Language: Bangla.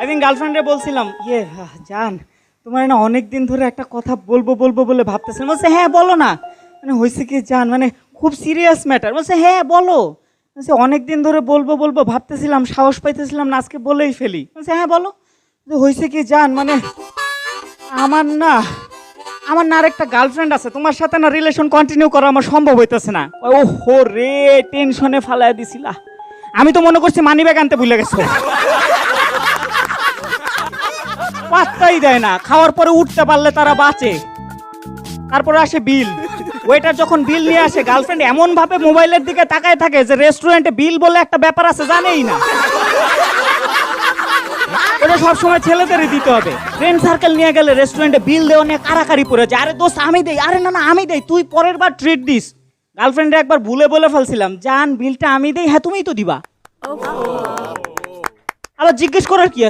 একদিন গার্লফ্রেন্ডে বলছিলাম জান তোমার না অনেক দিন ধরে একটা কথা বলবো বলবো বলে ভাবতেছিলাম। বলছে হ্যাঁ বলো না। মানে হয়েছে কি জান, মানে খুব সিরিয়াস ম্যাটার। বলছে হ্যাঁ বলো। বলছে অনেক দিন ধরে বলবো বলবো ভাবতেছিলাম, সাহস পাইতেছিলাম না, আজকে বলেই ফেলি। বলছে হ্যাঁ বলো। হয়েছে কি জান, মানে আমার না আরেকটা গার্লফ্রেন্ড আছে, তোমার সাথে না রিলেশন কন্টিনিউ করা আমার সম্ভব হইতেছে না। ও হো রে, টেনশনে ফালায় দিছিলা। আমি তো মনে করছি মানি ব্যাগ আনতে ভুলে গেছো। পাত্তাই দেয় না, খাওয়ার পরে উঠতে পারলে তারা বাঁচে। তারপরে আসে বিল। ওয়েটার যখন বিল নিয়ে আসে, গার্লফ্রেন্ড এমন ভাবে মোবাইলের দিকে তাকায় থাকে যে রেস্টুরেন্টে বিল বলে একটা ব্যাপার আছে জানেই না। ওটা সবসময় ছেলেদেরই দিতে হবে। ফ্রেন্ড সার্কেল নিয়ে গেলে রেস্টুরেন্টে বিল দেওয়া নিয়ে কারাকারি পড়ে যায়। আরে দোস্ত আমি দেই, আরে না না আমি দেই, তুই পরের বার ট্রিট দিস। গার্লফ্রেন্ডে একবার ভুলে বলে ফেলছিলাম, জান বিলটা আমি দেই। হ্যাঁ তুমিই তো দিবা। আবার জিজ্ঞেস করার কি